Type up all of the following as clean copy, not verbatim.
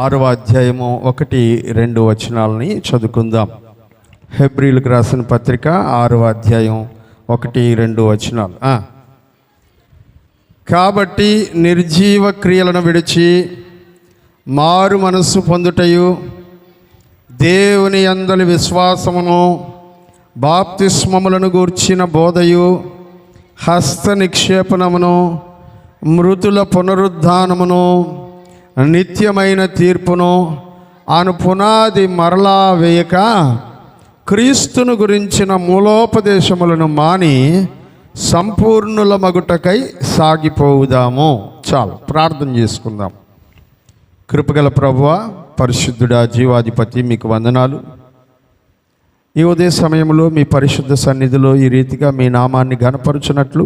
6వ అధ్యాయము 1-2 వచనాలని చదువుకుందాం. హెబ్రీలకు రాసిన పత్రిక 6వ అధ్యాయం 1-2 వచనాలు. కాబట్టి నిర్జీవ క్రియలను విడిచి మారు మనస్సు పొందుటయు, దేవుని యందలి విశ్వాసమును, బాప్తిస్మములను గూర్చిన బోధయు, హస్త నిక్షేపణమును, మృతుల పునరుద్ధానమును, నిత్యమైన తీర్పును అను పునాది మరలా వేయక క్రీస్తును గురించిన మూలోపదేశములను మాని సంపూర్ణుల మగుటకై సాగిపోవుదాము. చాలు, ప్రార్థన చేసుకుందాం. కృపగల ప్రభువా, పరిశుద్ధుడా, జీవాధిపతి, మీకు వందనాలు. ఈ ఉదయ సమయంలో మీ పరిశుద్ధ సన్నిధిలో ఈ రీతిగా మీ నామాన్ని ఘనపరుచున్నట్లు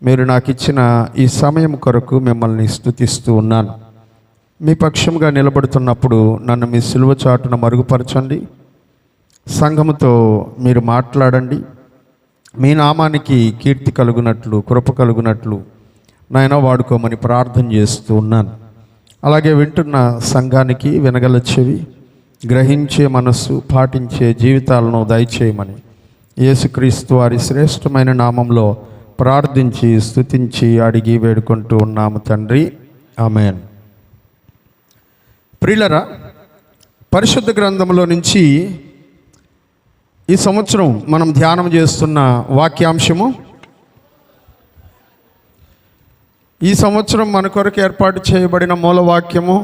మీరు నాకు ఇచ్చిన ఈ సమయం కొరకు మిమ్మల్ని స్తుతిస్తూ ఉన్నాను. మీ పక్షంగా నిలబడుతున్నప్పుడు నన్ను మీ సిలువ చాటున మరుగుపరచండి. సంఘముతో మీరు మాట్లాడండి. మీ నామానికి కీర్తి కలుగునట్లు, కృప కలుగునట్లు నాయన వాడుకోమని ప్రార్థన చేస్తూ ఉన్నాను. అలాగే వింటున్న సంఘానికి వినగల చెవి, గ్రహించే మనస్సు, పాటించే జీవితాలను దయచేయమని యేసుక్రీస్తు వారి శ్రేష్టమైన నామంలో ప్రార్థించి స్తుతించి అడిగి వేడుకుంటూ ఉన్నాము తండ్రి, ఆమేన్. ప్రియులరా, పరిశుద్ధ గ్రంథంలో నుంచి ఈ సంవత్సరం మనం ధ్యానం చేస్తున్న వాక్యాంశము, ఈ సంవత్సరం మన కొరకు ఏర్పాటు చేయబడిన మూలవాక్యము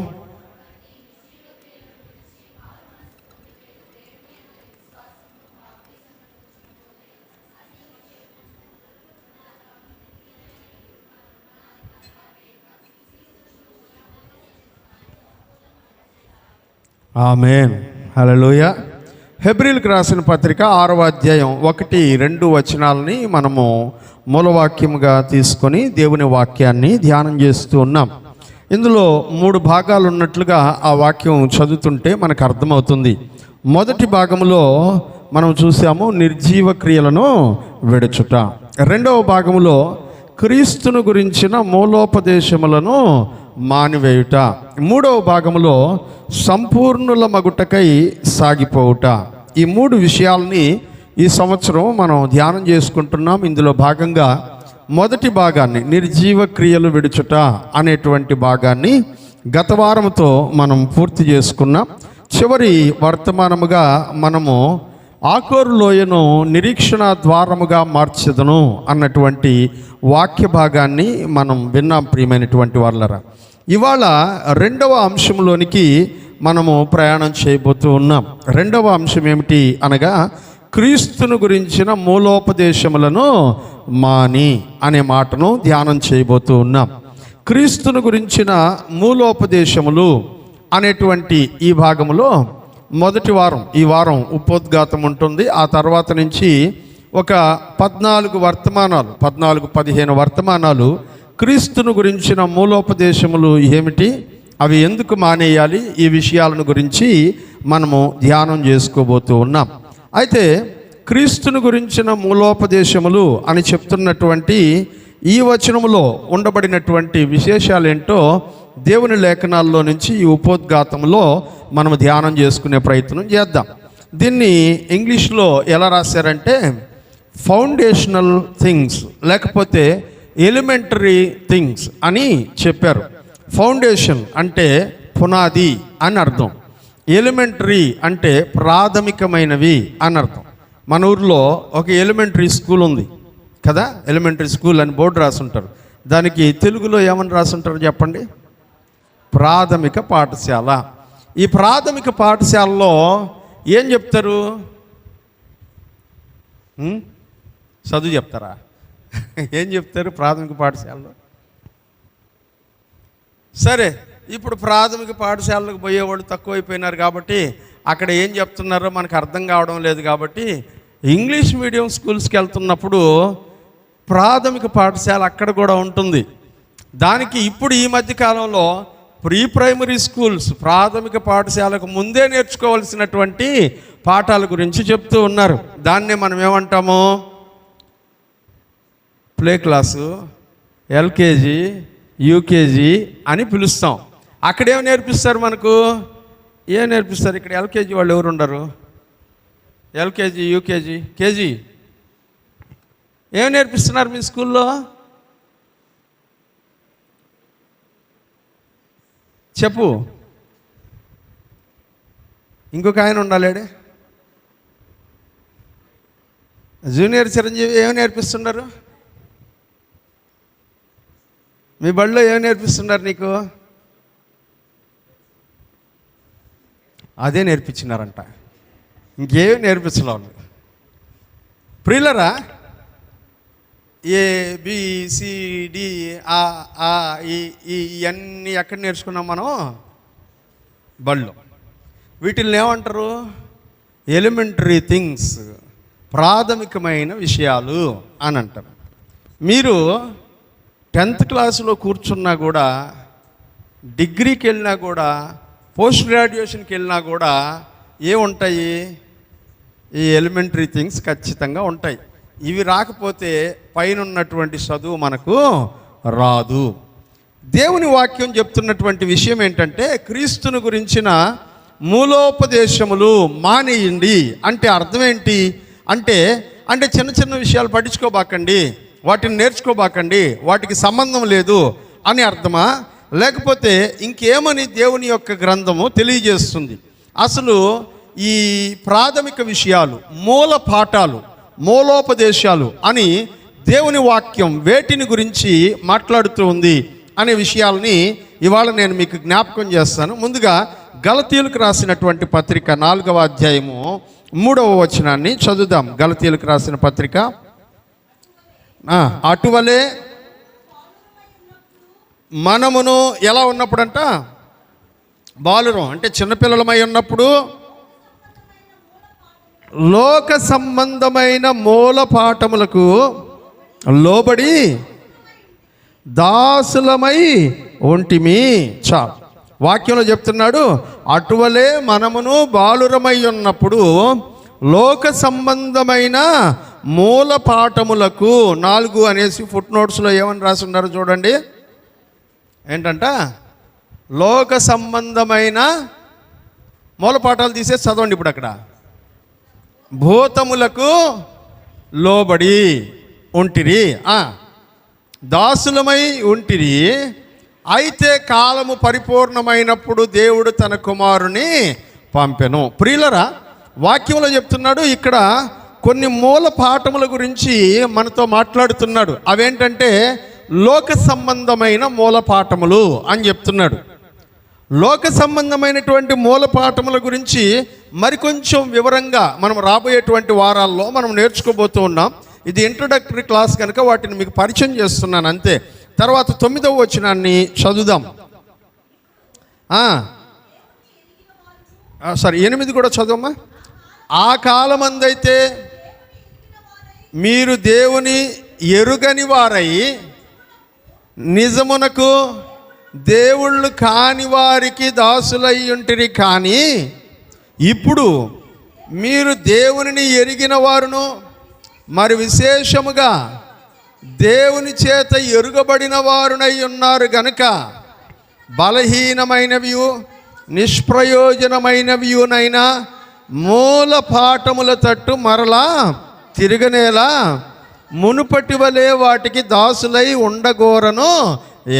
ఆమేన్, హల్లెలూయా. హెబ్రీలకు రాసిన పత్రిక 6వ అధ్యాయం 1-2 వచనాలని మనము మూలవాక్యముగా తీసుకొని దేవుని వాక్యాన్ని ధ్యానం చేస్తూ ఉన్నాం. ఇందులో 3 భాగాలు ఉన్నట్లుగా ఆ వాక్యం చదువుతుంటే మనకు అర్థమవుతుంది. మొదటి భాగంలో మనం చూసాము నిర్జీవ క్రియలను విడుచుట. 2వ భాగంలో క్రీస్తును గురించిన మూలోపదేశములను మానివేయుట. 3వ భాగంలో సంపూర్ణుల మగుటకై సాగిపోవుట. ఈ 3 విషయాలని ఈ సంవత్సరం మనం ధ్యానం చేసుకుంటున్నాం. ఇందులో భాగంగా మొదటి భాగాన్ని, నిర్జీవ క్రియలు విడుచుట అనేటువంటి భాగాన్ని గత వారంతో మనం పూర్తి చేసుకున్నాం. చివరి వర్తమానముగా మనము ఆకోరు లోయను నిరీక్షణ ద్వారముగా మార్చెదను అన్నటువంటి వాక్య భాగాన్ని మనం విన్నాం. ప్రియమైనటువంటి వాళ్ళరా, ఇవాళ 2వ అంశంలోనికి మనము ప్రయాణం చేయబోతూ ఉన్నాం. 2వ అంశం ఏమిటి అనగా, క్రీస్తును గురించిన మూలోపదేశములను మాని అనే మాటను ధ్యానం చేయబోతూ ఉన్నాం. క్రీస్తును గురించిన మూలోపదేశములు అనేటువంటి ఈ భాగంలో మొదటి వారం, ఈ వారం ఉపోద్ఘాతం ఉంటుంది. ఆ తర్వాత నుంచి ఒక 14 వర్తమానాలు, 14-15 వర్తమానాలు క్రీస్తును గురించిన మూలోపదేశములు ఏమిటి, అవి ఎందుకు మానేయాలి, ఈ విషయాలను గురించి మనము ధ్యానం చేసుకోబోతూ ఉన్నాం. అయితే క్రీస్తును గురించిన మూలోపదేశములు అని చెప్తున్నటువంటి ఈ వచనములో ఉండబడినటువంటి విశేషాలు ఏంటో దేవుని లేఖనాల్లో నుంచి ఈ ఉపోద్ఘాతంలో మనం ధ్యానం చేసుకునే ప్రయత్నం చేద్దాం. దీన్ని ఇంగ్లీష్లో ఎలా రాశారంటే ఫౌండేషనల్ థింగ్స్, లేకపోతే ఎలిమెంటరీ థింగ్స్ అని చెప్పారు. ఫౌండేషన్ అంటే పునాది అని అర్థం, ఎలిమెంటరీ అంటే ప్రాథమికమైనవి అని అర్థం. మన ఊర్లో ఒక ఎలిమెంటరీ స్కూల్ ఉంది కదా, ఎలిమెంటరీ స్కూల్ అని బోర్డు రాసుంటారు. దానికి తెలుగులో ఏమని రాసుంటారు చెప్పండి? ప్రాథమిక పాఠశాల. ఈ ప్రాథమిక పాఠశాలలో ఏం చెప్తారు? చదువు చెప్తారా? ఏం చెప్తారు ప్రాథమిక పాఠశాలలో? సరే, ఇప్పుడు ప్రాథమిక పాఠశాలకు పోయేవాళ్ళు తక్కువైపోయినారు కాబట్టి అక్కడ ఏం చెప్తున్నారో మనకు అర్థం కావడం లేదు. కాబట్టి ఇంగ్లీష్ మీడియం స్కూల్స్కి వెళ్తున్నప్పుడు ప్రాథమిక పాఠశాల అక్కడ కూడా ఉంటుంది. దానికి ఇప్పుడు ఈ మధ్యకాలంలో ప్రీ ప్రైమరీ స్కూల్స్, ప్రాథమిక పాఠశాలకు ముందే నేర్చుకోవాల్సినటువంటి పాఠాల గురించి చెప్తూ ఉన్నారు. దాన్నే మనం ఏమంటాము? ప్లే క్లాసు, ఎల్కేజీ, యూకేజీ అని పిలుస్తాం. అక్కడేం నేర్పిస్తారు మనకు? ఏం నేర్పిస్తారు? ఇక్కడ ఎల్కేజీ వాళ్ళు ఎవరు ఉండరు? ఎల్కేజీ, యూకేజీ, కేజీ ఏం నేర్పిస్తున్నారు మీ స్కూల్లో? చెప్పు. ఇంకొక ఆయన ఉండాలేడే, జూనియర్ చిరంజీవి ఏమి నేర్పిస్తున్నారు? మీ బడిలో ఏమి నేర్పిస్తున్నారు నీకు? అదే నేర్పించినారంట, ఇంకేమి నేర్పించలేదు. ప్రియులరా, ABCD ఇవన్నీ ఎక్కడ నేర్చుకున్నాం మనం? బడిలో. వీటిని ఏమంటారు? ఎలిమెంటరీ థింగ్స్, ప్రాథమికమైన విషయాలు అని అంటారు. మీరు 10th క్లాసులో కూర్చున్నా కూడా, డిగ్రీకి వెళ్ళినా కూడా, పోస్ట్ గ్రాడ్యుయేషన్కి వెళ్ళినా కూడా ఏముంటాయి? ఈ ఎలిమెంటరీ థింగ్స్ ఖచ్చితంగా ఉంటాయి. ఇవి రాకపోతే పైన ఉన్నటువంటి చదువు మనకు రాదు. దేవుని వాక్యం చెప్తున్నటువంటి విషయం ఏంటంటే, క్రీస్తుని గురించిన మూలోపదేశములు మానేయండి అంటే అర్థం ఏంటి? అంటే చిన్న చిన్న విషయాలు పట్టించుకోబాకండి, వాటిని నేర్చుకోబాకండి, వాటికి సంబంధం లేదు అని అర్థమా? లేకపోతే ఇంకేమని దేవుని యొక్క గ్రంథము తెలియజేస్తుంది? అసలు ఈ ప్రాథమిక విషయాలు, మూల పాఠాలు, మూలోపదేశాలు అని దేవుని వాక్యం వేటిని గురించి మాట్లాడుతూ ఉంది అనే విషయాలని ఇవాళ నేను మీకు జ్ఞాపకం చేస్తాను. ముందుగా గలతీయులకు రాసినటువంటి పత్రిక 4వ అధ్యాయము 3వ వచనాన్ని చదువుదాం. గలతీయులకు రాసిన పత్రిక, అటువలే మనమును ఎలా ఉన్నప్పుడంట? బాలురం అంటే చిన్నపిల్లలమై ఉన్నప్పుడు లోక సంబంధమైన మూల పాఠములకు లోబడి దాసులమై ఉంటిమి. వాక్యంలో చెప్తున్నాడు, అటువలే మనమును బాలురమై ఉన్నప్పుడు లోక సంబంధమైన మూల పాఠములకు 4 అనేసి ఫుట్ నోట్స్లో ఏమని రాసి ఉన్నారు చూడండి. ఏంటంట? లోక సంబంధమైన మూల పాఠాలు తీసేసి చదవండి. ఇప్పుడు అక్కడ భూతములకు లోబడి ఉంటిరి, దాసులమై ఉంటిరి. అయితే కాలము పరిపూర్ణమైనప్పుడు దేవుడు తన కుమారుని పంపెను. ప్రియులరా, వాక్యంలో చెప్తున్నాడు, ఇక్కడ కొన్ని మూల పాఠముల గురించి మనతో మాట్లాడుతున్నాడు. అవేంటంటే లోక సంబంధమైన మూల పాఠములు అని చెప్తున్నాడు. లోక సంబంధమైనటువంటి మూల పాఠముల గురించి మరికొంచెం వివరంగా మనం రాబోయేటువంటి వారాల్లో మనం నేర్చుకోబోతూ ఉన్నాం. ఇది ఇంట్రొడక్టరీ క్లాస్ కనుక వాటిని మీకు పరిచయం చేస్తున్నాను అంతే. తర్వాత 9వ వచనాన్ని చదువుదాం. 8 కూడా చదవమ్మా. ఆ కాలమందైతే మీరు దేవుని ఎరుగని వారై నిజమునకు దేవుళ్ళు కాని వారికి దాసులై ఉంటిరి. కానీ ఇప్పుడు మీరు దేవునిని ఎరిగిన వారును, మరి విశేషముగా దేవుని చేత ఎరుగబడిన వారునై ఉన్నారు గనుక బలహీనమైనవి నిష్ప్రయోజనమైనవియునైనా మూల పాఠముల తట్టు మరలా తిరగనేలా మునుపటి వలె వాటికి దాసులై ఉండగోరను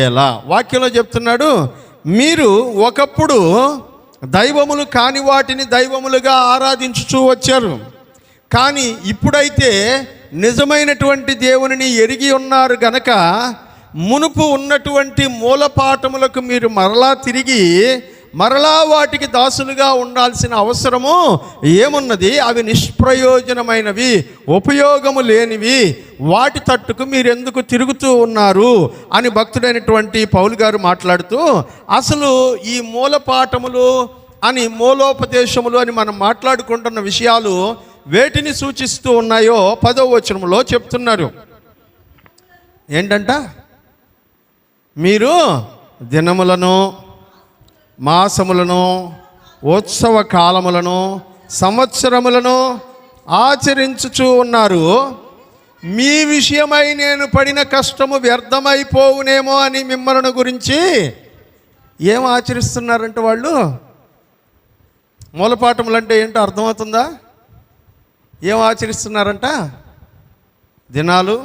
ఎలా. వాక్యంలో చెప్తున్నాడు, మీరు ఒకప్పుడు దైవములు కాని వాటిని దైవములుగా ఆరాధించుచూ వచ్చారు. కానీ ఇప్పుడైతే నిజమైనటువంటి దేవునిని ఎరిగి ఉన్నారు గనక మునుపు ఉన్నటువంటి మూలపాఠములకు మీరు మరలా తిరిగి మరలా వాటికి దాసులుగా ఉండాల్సిన అవసరము ఏమున్నది? అవి నిష్ప్రయోజనమైనవి, ఉపయోగము లేనివి. వాటి తట్టుకు మీరెందుకు తిరుగుతూ ఉన్నారు అని భక్తుడైనటువంటి పౌలు గారు మాట్లాడుతూ, అసలు ఈ మూలపాఠములు అని, మూలోపదేశములు అని మనం మాట్లాడుకుంటున్న విషయాలు వేటిని సూచిస్తూ ఉన్నాయో 10వ వచనంలో చెప్తున్నారు. ఏంటంట? మీరు దినములను, మాసములను, ఉత్సవ కాలములను, సంవత్సరములను ఆచరించుచూ ఉన్నారు. మీ విషయమై నేను పడిన కష్టము వ్యర్థమైపోవునేమో అని మిమ్మల్ని గురించి ఏం ఆచరిస్తున్నారంటే వాళ్ళు మూలపాఠములు అంటే ఏంటో అర్థమవుతుందా? ఏం ఆచరిస్తున్నారంట? దినాలు,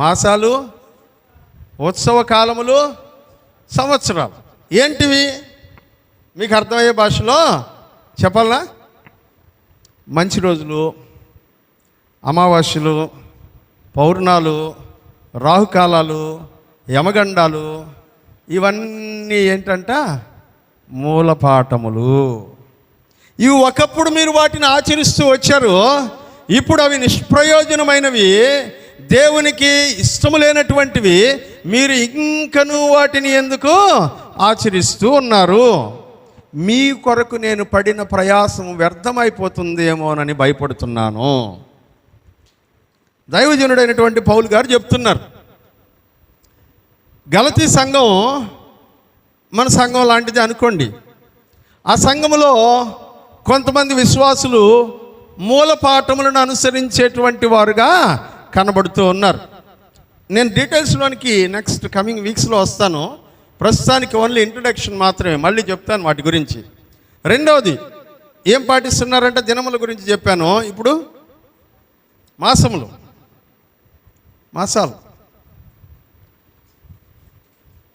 మాసాలు, ఉత్సవ కాలములు, సంవత్సరాలు. ఏంటివి? మీకు అర్థమయ్యే భాషలో చెప్పాలా? మంచి రోజులు, అమావాస్యలు, పౌర్ణాలు, రాహుకాలాలు, యమగండాలు, ఇవన్నీ ఏంటంట? మూలపాఠములు. ఇవి ఒకప్పుడు మీరు వాటిని ఆచరిస్తూ వచ్చారు. ఇప్పుడు అవి నిష్ప్రయోజనమైనవి, దేవునికి ఇష్టము లేనటువంటివి. మీరు ఇంకనూ వాటిని ఎందుకు ఆచరిస్తూ ఉన్నారు? మీ కొరకు నేను పడిన ప్రయాసం వ్యర్థమైపోతుందేమోనని భయపడుతున్నాను. దైవజనుడైనటువంటి పౌలు గారు చెప్తున్నారు. గలతీ సంఘం మన సంఘం లాంటిది అనుకోండి. ఆ సంఘములో కొంతమంది విశ్వాసులు మూలపాఠములను అనుసరించేటువంటి వారుగా కనబడుతూ ఉన్నారు. నేను డీటెయిల్స్లోనికి నెక్స్ట్ కమింగ్ వీక్స్లో వస్తాను. ప్రస్తుతానికి ఓన్లీ ఇంట్రడక్షన్ మాత్రమే, మళ్ళీ చెప్తాను వాటి గురించి. రెండవది ఏం పాటిస్తున్నారంటే దినముల గురించి చెప్పాను. ఇప్పుడు మాసాలు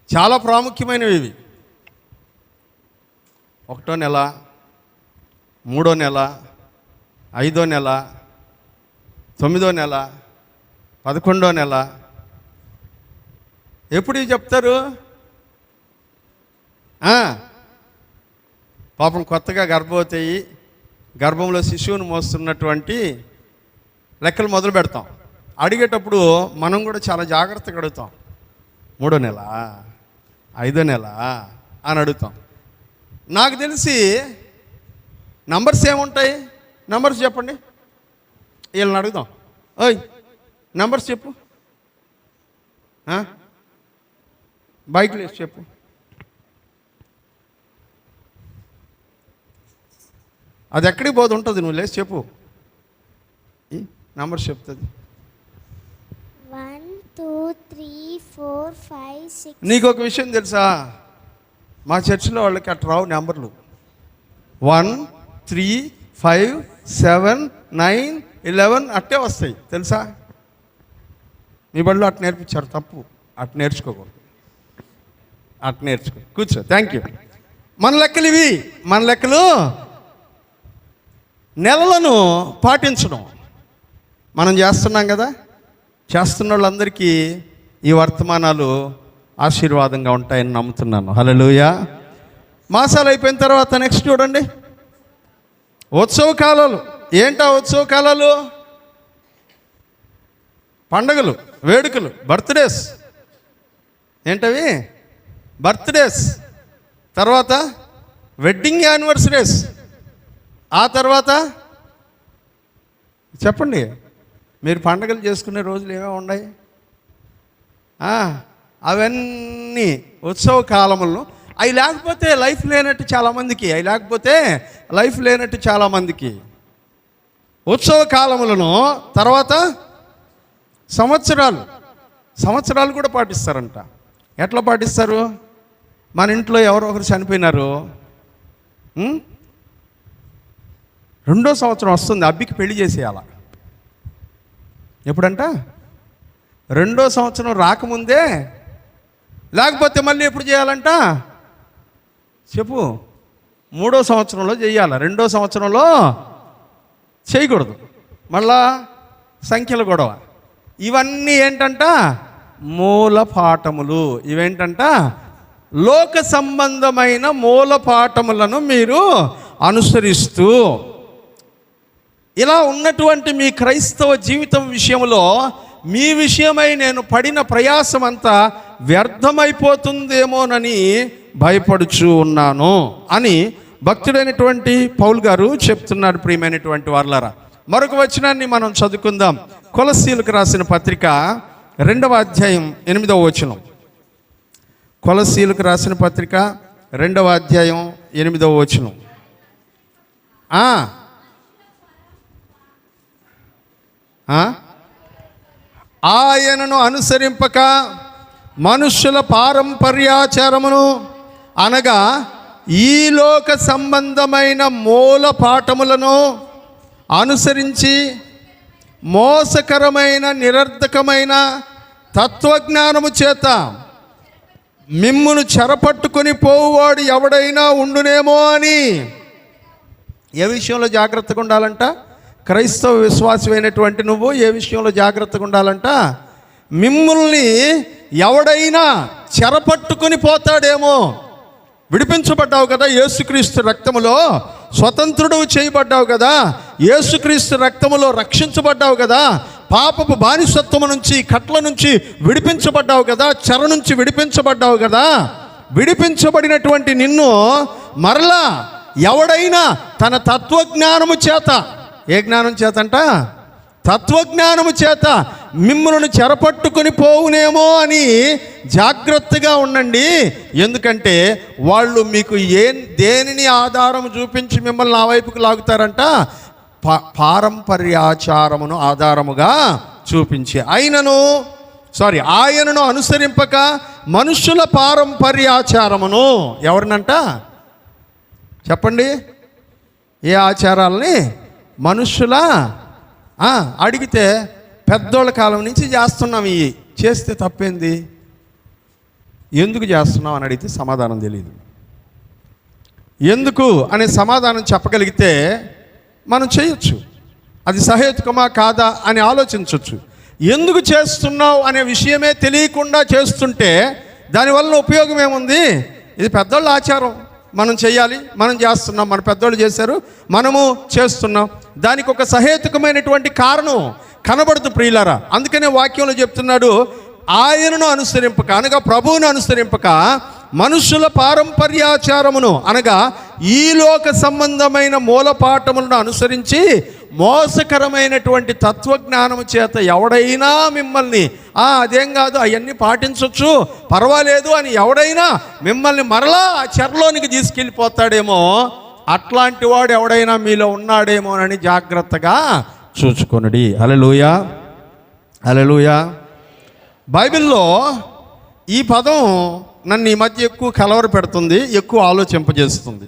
చాలా ప్రాముఖ్యమైనవి ఇవి. 1వ నెల, 3వ నెల, 5వ నెల, 9వ నెల, 11వ నెల. ఎప్పుడు చెప్తారు? పాపం కొత్తగా గర్భవతి అయ్యి గర్భంలో శిశువును మోస్తున్నటువంటి లెక్కలు మొదలు పెడతాం. అడిగేటప్పుడు మనం కూడా చాలా జాగ్రత్తగా అడుగుతాం. 3వ నెల, 5వ నెల అని అడుగుతాం. నాకు తెలిసి నంబర్స్ ఏముంటాయి? నంబర్స్ చెప్పండి. వీళ్ళని అడుగుదాం. ఓయ్ నంబర్స్ చెప్పు, బైక్లు వేసి చెప్పు. అది ఎక్కడికి పోదు ఉంటుంది, నువ్వు లేచి చెప్పు. నంబర్స్ చెప్తుంది. 1 2 3 4 5 6. నీకు ఒక విషయం తెలుసా? మా చర్చిలో వాళ్ళకి అట్లా రావు నెంబర్లు. 1 3 5 7 9 11 అట్టే వస్తాయి తెలుసా? మీ బడిలో అట్లా నేర్పించారు. తప్పు, అట్లా నేర్చుకోకూడదు. అట్లా నేర్చుకో, కూర్చో. Thank you. మన లెక్కలు ఇవి. మన లెక్కలు నెలలను పాటించడం మనం చేస్తున్నాం కదా. చేస్తున్న వాళ్ళందరికీ ఈ వర్తమానాలు ఆశీర్వాదంగా ఉంటాయని నమ్ముతున్నాను. హల్లెలూయా. మాసాలు అయిపోయిన తర్వాత నెక్స్ట్ చూడండి, ఉత్సవ కాలాలు. ఏంటా ఉత్సవ కాలాలు? పండగలు, వేడుకలు, బర్త్డేస్. ఏంటవి? బర్త్డేస్. తర్వాత వెడ్డింగ్ యానివర్సరీస్. ఆ తర్వాత చెప్పండి, మీరు పండగలు చేసుకునే రోజులు ఏమేమి ఉన్నాయి? అవన్నీ ఉత్సవ కాలములను. అవి లేకపోతే లైఫ్ లేనట్టు చాలామందికి. ఉత్సవ కాలములను, తర్వాత సంవత్సరాలు కూడా పాటిస్తారంట. ఎట్లా పాటిస్తారు? మన ఇంట్లో ఎవరో ఒకరు చనిపోయినారు, 2వ సంవత్సరం వస్తుంది, అబ్బికి పెళ్లి చేసేయాల. ఎప్పుడంట? 2వ సంవత్సరం రాకముందే. లేకపోతే మళ్ళీ ఎప్పుడు చేయాలంట చెప్పు? 3వ సంవత్సరంలో చేయాలి. 2వ సంవత్సరంలో చేయకూడదు. మళ్ళా సంఖ్యల గొడవ. ఇవన్నీ ఏంటంట? మూల పాఠములు. ఇవేంటంట? లోక సంబంధమైన మూల పాఠములను మీరు అనుసరిస్తూ ఇలా ఉన్నటువంటి మీ క్రైస్తవ జీవితం విషయంలో మీ విషయమై నేను పడిన ప్రయాసం అంతా వ్యర్థమైపోతుందేమోనని భయపడుచు ఉన్నాను అని భక్తుడైనటువంటి పౌలు గారు చెప్తున్నారు. ప్రియమైనటువంటి వారలారా, మరొక వచనాన్ని మనం చదువుకుందాం. కొలస్సీలకు రాసిన పత్రిక 2వ అధ్యాయం 8వ వచనం. కొలస్సీలకు రాసిన పత్రిక 2వ అధ్యాయం 8వ వచనం. ఆయనను అనుసరింపక మనుష్యుల పారంపర్యాచారమును అనగా ఈ లోక సంబంధమైన మూల పాఠములను అనుసరించి మోసకరమైన నిరర్ధకమైన తత్వజ్ఞానము చేత మిమ్మును చెరపట్టుకొని పోవువాడు ఎవడైనా ఉండునేమో అని. ఏ విషయంలో జాగ్రత్తగా ఉండాలంట? క్రైస్తవ విశ్వాసమైనటువంటి నువ్వు ఏ విషయంలో జాగ్రత్తగా ఉండాలంట? మిమ్మల్ని ఎవడైనా చెరపట్టుకొని పోతాడేమో. విడిపించబడ్డావు కదా యేసుక్రీస్తు రక్తములో, స్వతంత్రుడు చేయబడ్డావు కదా యేసుక్రీస్తు రక్తములో, రక్షించబడ్డావు కదా, పాపపు బానిసత్వము నుంచి కట్ల నుంచి విడిపించబడ్డావు కదా, చెర నుంచి విడిపించబడ్డావు కదా. విడిపించబడినటువంటి నిన్ను మరలా ఎవడైనా తన తత్వజ్ఞానము చేత, ఏ జ్ఞానం చేతంట? తత్వజ్ఞానము చేత మిమ్మల్ని చెరపట్టుకొని పోవునేమో అని జాగ్రత్తగా ఉండండి. ఎందుకంటే వాళ్ళు మీకు దేనిని ఆధారం చూపించి మిమ్మల్ని ఆ వైపుకు లాగుతారంట? పారంపర్యాచారమును ఆధారముగా చూపించి ఆయనను అనుసరింపక మనుషుల పారంపర్యాచారమును. ఎవరినంట చెప్పండి? ఏ ఆచారాలని? మనుషుల అడిగితే పెద్దోళ్ళ కాలం నుంచి చేస్తున్నాం. ఇవి చేస్తే తప్పేంది? ఎందుకు చేస్తున్నాం అని అడిగితే సమాధానం తెలియదు. ఎందుకు అనే సమాధానం చెప్పగలిగితే మనం చేయొచ్చు. అది సహేతుకమా కాదా అని ఆలోచించవచ్చు. ఎందుకు చేస్తున్నావు అనే విషయమే తెలియకుండా చేస్తుంటే దానివల్ల ఉపయోగం ఏముంది? ఇది పెద్దోళ్ళ ఆచారం, మనం చేయాలి, మనం చేస్తున్నాం, మన పెద్దోళ్ళు చేశారు, మనము చేస్తున్నాం. దానికి ఒక సహేతుకమైనటువంటి కారణం కనబడుతు ప్రియులారా. అందుకనే వాక్యంలో చెప్తున్నాడు, ఆయనను అనుసరింపక అనగా ప్రభువును అనుసరింపక మనుషుల పారంపర్యాచారమును అనగా ఈ లోక సంబంధమైన మూలపాఠములను అనుసరించి మోసకరమైనటువంటి తత్వజ్ఞానము చేత ఎవడైనా మిమ్మల్ని అదేం కాదు అవన్నీ పాటించవచ్చు పర్వాలేదు అని ఎవడైనా మిమ్మల్ని మరలా చెరలోనికి తీసుకెళ్ళిపోతాడేమో, అట్లాంటి వాడు ఎవడైనా మీలో ఉన్నాడేమోనని జాగ్రత్తగా చూచుకొనుడి. హల్లెలూయా, హల్లెలూయా. బైబిల్లో ఈ పదం నన్ను ఈ మధ్య ఎక్కువ కలవర పెడుతుంది, ఎక్కువ ఆలోచింపజేస్తుంది.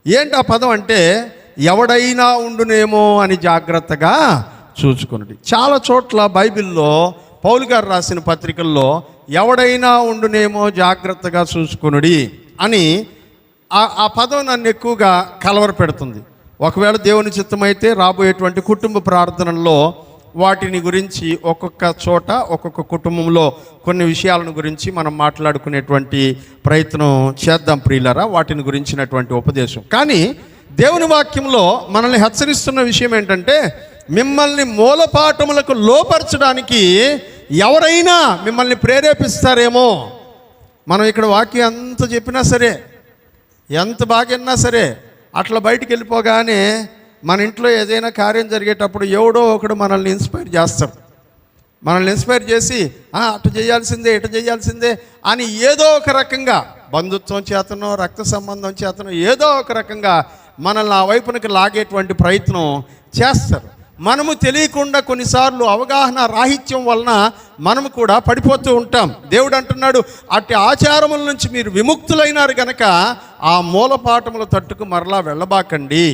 ఏంటి ఆ పదం అంటే ఎవడైనా ఉండునేమో అని జాగ్రత్తగా చూచుకొనుడి. చాలా చోట్ల బైబిల్లో పౌలు గారు రాసిన పత్రికల్లో ఎవడైనా ఉండునేమో జాగ్రత్తగా చూసుకొనుడి అని ఆ పదం నన్ను ఎక్కువగా కలవర పెడుతుంది. ఒకవేళ దేవుని చిత్తమైతే రాబోయేటువంటి కుటుంబ ప్రార్థనల్లో వాటిని గురించి ఒక్కొక్క చోట ఒక్కొక్క కుటుంబంలో కొన్ని విషయాలను గురించి మనం మాట్లాడుకునేటువంటి ప్రయత్నం చేద్దాం ప్రియులారా, వాటిని గురించినటువంటి ఉపదేశం. కానీ దేవుని వాక్యంలో మనల్ని హెచ్చరిస్తున్న విషయం ఏంటంటే మిమ్మల్ని మూలపాఠములకు లోపరచడానికి ఎవరైనా మిమ్మల్ని ప్రేరేపిస్తారేమో. మనం ఇక్కడ వాక్యం ఎంత చెప్పినా సరే, ఎంత బాగా విన్నా సరే, అట్లా బయటికి వెళ్ళిపోగానే మన ఇంట్లో ఏదైనా కార్యం జరిగేటప్పుడు ఎవడో ఒకడు మనల్ని ఇన్స్పైర్ చేస్తాడు. మనల్ని ఇన్స్పైర్ చేసి అటు చేయాల్సిందే ఇటు చేయాల్సిందే అని ఏదో ఒక రకంగా బంధుత్వం చేతనో రక్త సంబంధం చేతనో ఏదో ఒక రకంగా మనల్ని ఆ వైపునకి లాగేటువంటి ప్రయత్నం చేస్తారు. మనము తెలియకుండా కొన్నిసార్లు అవగాహన రాహిత్యం వలన మనము కూడా పడిపోతూ ఉంటాం. దేవుడు అంటున్నాడు, అట్టి ఆచారముల నుంచి మీరు విముక్తులైనారు గనక ఆ మూలపాఠముల తట్టుకు మరలా వెళ్ళబాకండి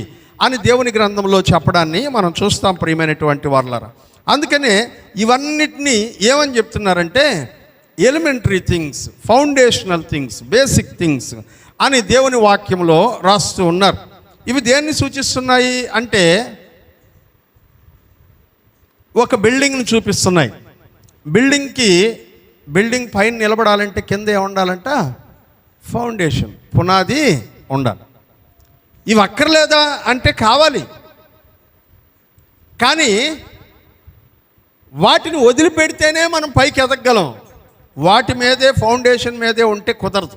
అని దేవుని గ్రంథంలో చెప్పడాన్ని మనం చూస్తాం ప్రియమైనటువంటి వాళ్ళారా. అందుకనే ఇవన్నిటినీ ఏమని చెప్తున్నారంటే elementary things, foundational things, basic things అని దేవుని వాక్యంలో రాస్తూ ఉన్నారు. ఇవి దేన్ని సూచిస్తున్నాయి అంటే ఒక బిల్డింగ్ని చూపిస్తున్నాయి. బిల్డింగ్ పైన నిలబడాలంటే కింద ఏముండాలంట? ఫౌండేషన్, పునాది ఉండాలి. ఇవి అక్కర్లేదా అంటే కావాలి, కానీ వాటిని వదిలిపెడితేనే మనం పైకి ఎదగలం. వాటి మీదే ఫౌండేషన్ మీదే ఉంటే కుదరదు.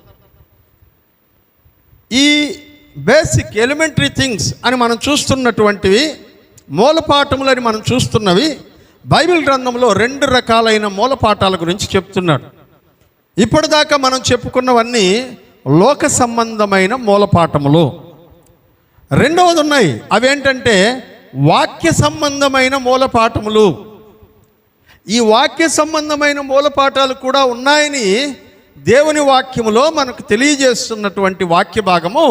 ఈ బేసిక్ ఎలిమెంటరీ థింగ్స్ అని మనం చూస్తున్నటువంటివి, మూలపాఠములని మనం చూస్తున్నవి బైబిల్ గ్రంథంలో 2 రకాలైన మూలపాఠాల గురించి చెప్తున్నాడు. ఇప్పటిదాకా మనం చెప్పుకున్నవన్నీ లోక సంబంధమైన మూలపాఠములు. రెండవది ఉన్నాయి, అవేంటంటే వాక్య సంబంధమైన మూలపాఠములు. ఈ వాక్య సంబంధమైన మూలపాఠాలు కూడా ఉన్నాయని దేవుని వాక్యములో మనకు తెలియజేస్తున్నటువంటి వాక్య భాగము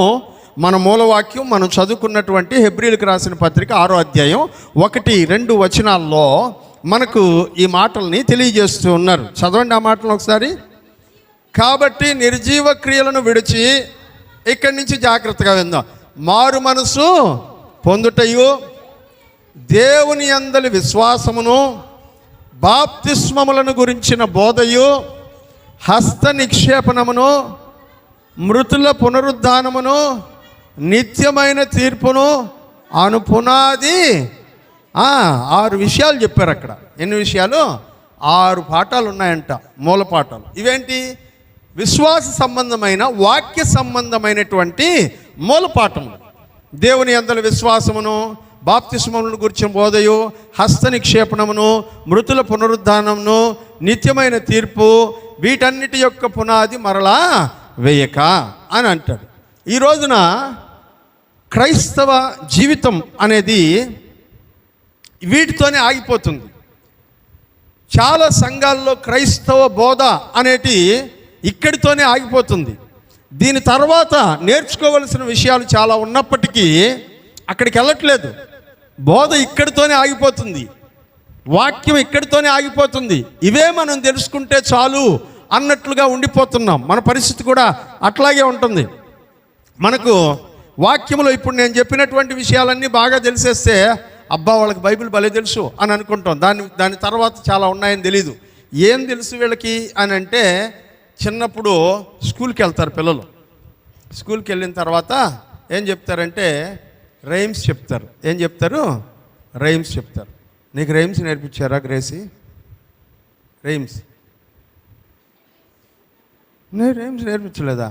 మన మూలవాక్యం మనం చదువుకున్నటువంటి హెబ్రీలకు రాసిన పత్రిక 6వ అధ్యాయం 1-2 వచనాల్లో మనకు ఈ మాటల్ని తెలియజేస్తూ ఉన్నారు. చదవండి ఆ మాటలు ఒకసారి. కాబట్టి నిర్జీవ క్రియలను విడిచి, ఇక్కడి నుంచి జాగ్రత్తగా విందాం, మారు మనసు పొందుటయు దేవుని యందలి విశ్వాసమును బాప్తిస్మములను గురించిన బోధయు హస్త నిక్షేపణమును మృతుల పునరుద్ధానమును నిత్యమైన తీర్పును అనుపునాది 6 విషయాలు చెప్పారు అక్కడ. ఎన్ని విషయాలు? 6 పాఠాలు ఉన్నాయంట, మూల పాఠాలు. ఇవేంటి? విశ్వాస సంబంధమైన వాక్య సంబంధమైనటువంటి మూల పాఠములు. దేవుని యందలి విశ్వాసమును బాప్తిస్మములను గురించిన బోధయు హస్త నిక్షేపణమును మృతుల పునరుద్ధానమును నిత్యమైన తీర్పు, వీటన్నిటి యొక్క పునాది మరలా వేయక అని అంటాడు. ఈ రోజున క్రైస్తవ జీవితం అనేది వీటితోనే ఆగిపోతుంది. చాలా సంఘాల్లో క్రైస్తవ బోధ అనేటి ఇక్కడితోనే ఆగిపోతుంది. దీని తర్వాత నేర్చుకోవలసిన విషయాలు చాలా ఉన్నప్పటికీ అక్కడికి వెళ్ళట్లేదు. బోధ ఇక్కడితోనే ఆగిపోతుంది, వాక్యం ఇక్కడితోనే ఆగిపోతుంది. ఇవే మనం తెలుసుకుంటే చాలు అన్నట్లుగా ఉండిపోతున్నాం. మన పరిస్థితి కూడా అట్లాగే ఉంటుంది. మనకు వాక్యంలో ఇప్పుడు నేను చెప్పినటువంటి విషయాలన్నీ బాగా తెలిసేస్తే అబ్బా వాళ్ళకి బైబిల్ భలే తెలుసు అని అనుకుంటాం. దాని తర్వాత చాలా ఉన్నాయని తెలీదు. ఏం తెలుసు వీళ్ళకి అని అంటే, చిన్నప్పుడు స్కూల్కి వెళ్తారు పిల్లలు. స్కూల్కి వెళ్ళిన తర్వాత ఏం చెప్తారంటే రైమ్స్ చెప్తారు. ఏం చెప్తారు? రైమ్స్ చెప్తారు. నీకు రైమ్స్ నేర్పించారా గ్రేసీ? రైమ్స్ రైమ్స్ నేర్పించలేదా?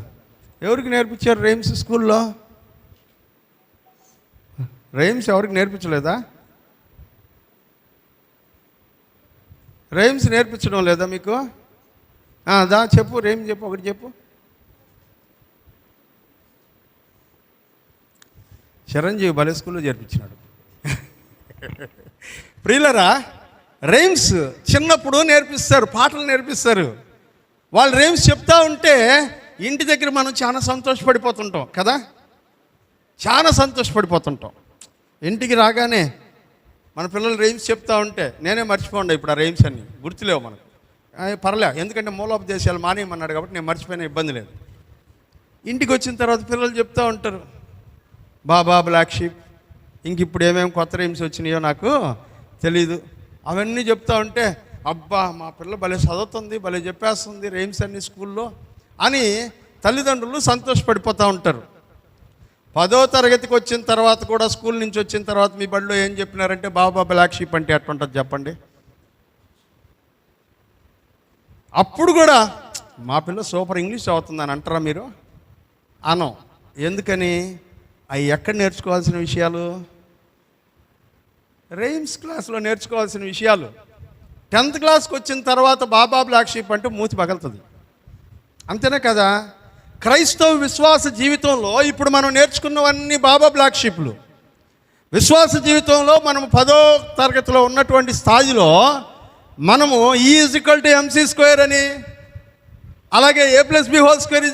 ఎవరికి నేర్పించారు రైమ్స్ స్కూల్లో? రైమ్స్ ఎవరికి నేర్పించలేదా? రైమ్స్ నేర్పించడం లేదా మీకు? దా చెప్పు, రైమ్స్ చెప్పు, ఒకటి చెప్పు. చిరంజీవి భలే స్కూల్లో చేర్పించినాడు. ప్రియులరా, రైమ్స్ చిన్నప్పుడు నేర్పిస్తారు, పాటలు నేర్పిస్తారు. వాళ్ళు రైమ్స్ చెప్తా ఉంటే ఇంటి దగ్గర మనం చాలా సంతోషపడిపోతుంటాం కదా, చాలా సంతోషపడిపోతుంటాం. ఇంటికి రాగానే మన పిల్లలు రైమ్స్ చెప్తా ఉంటే నేనే మర్చిపోండి ఇప్పుడు ఆ రైమ్స్ అన్నీ గుర్తులేవు మనకు. పర్లే, ఎందుకంటే మూలోపదేశాలు మానేయమన్నాడు కాబట్టి నేను మర్చిపోయిన ఇబ్బంది లేదు. ఇంటికి వచ్చిన తర్వాత పిల్లలు చెప్తూ ఉంటారు, బాబా బ్లాక్ షీప్, ఇంక ఇప్పుడు ఏమేమి కొత్త రైమ్స్ వచ్చినాయో నాకు తెలీదు. అవన్నీ చెప్తా ఉంటే అబ్బా మా పిల్ల భలే చదువుతుంది, భలే చెప్పేస్తుంది రైమ్స్ అన్ని స్కూల్లో అని తల్లిదండ్రులు సంతోషపడిపోతూ ఉంటారు. 10వ తరగతికి వచ్చిన తర్వాత కూడా, స్కూల్ నుంచి వచ్చిన తర్వాత మీ బడిలో ఏం చెప్పినారంటే బాబా బ్లాక్ షీప్ అంటే ఎట్లుంటుంది చెప్పండి. అప్పుడు కూడా మా పిల్ల సూపర్ ఇంగ్లీష్ చదువుతుందని అంటారా మీరు? అనం. ఎందుకని? అవి ఎక్కడ నేర్చుకోవాల్సిన విషయాలు? రైమ్స్ క్లాస్లో నేర్చుకోవాల్సిన విషయాలు. 10th క్లాస్కి వచ్చిన తర్వాత బాబా బ్లాక్ షీప్ అంటే మూతి పగలుతుంది. అంతేనే కదా? క్రైస్తవ విశ్వాస జీవితంలో ఇప్పుడు మనం నేర్చుకున్నవన్నీ బాబా బ్లాక్ షీప్లు. విశ్వాస జీవితంలో మనం 10వ తరగతిలో ఉన్నటువంటి స్థాయిలో మనము E=MC² అని, అలాగే A+B² A² + B² -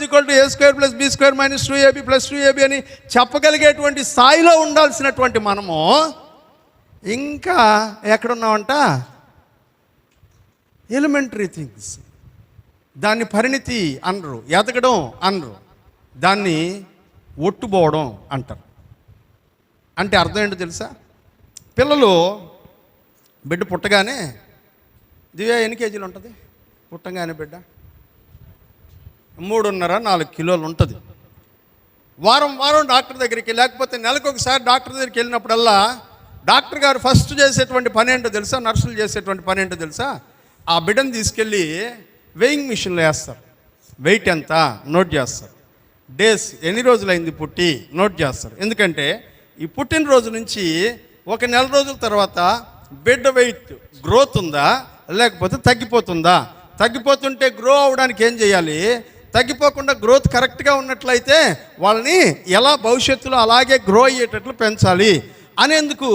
2AB + 2AB అని చెప్పగలిగేటువంటి స్థాయిలో ఉండాల్సినటువంటి మనము ఇంకా ఎక్కడున్నామంట? Elementary things. దాన్ని పరిణితి అనరు, ఎదగడం అనరు, దాన్ని ఒట్టుపోవడం అంటారు. అంటే అర్థం ఏంటో తెలుసా? పిల్లలు బిడ్డ పుట్టగానే, దివ్య ఎన్ని కేజీలు ఉంటుంది పుట్టగానే బిడ్డ? 3.5-4 కిలోలు ఉంటుంది. వారం డాక్టర్ దగ్గరికి, లేకపోతే నెలకు ఒకసారి డాక్టర్ దగ్గరికి వెళ్ళినప్పుడల్లా డాక్టర్ గారు ఫస్ట్ చేసేటువంటి పని ఏంటో తెలుసా? నర్సులు చేసేటువంటి పని ఏంటో తెలుసా? ఆ బిడ్డను తీసుకెళ్ళి వెయింగ్ మిషన్లో వేస్తారు. వెయిట్ ఎంత నోట్ చేస్తారు. డేస్ ఎన్ని రోజులైంది పుట్టి నోట్ చేస్తారు. ఎందుకంటే ఈ పుట్టినరోజు నుంచి 1 నెల రోజుల తర్వాత బిడ్డ వెయిట్ గ్రోత్ ఉందా లేకపోతే తగ్గిపోతుందా? తగ్గిపోతుంటే గ్రో అవడానికి ఏం చేయాలి? తగ్గిపోకుండా గ్రోత్ కరెక్ట్గా ఉన్నట్లయితే వాళ్ళని ఎలా భవిష్యత్తులో అలాగే గ్రో అయ్యేటట్లు పెంచాలి అనేందుకు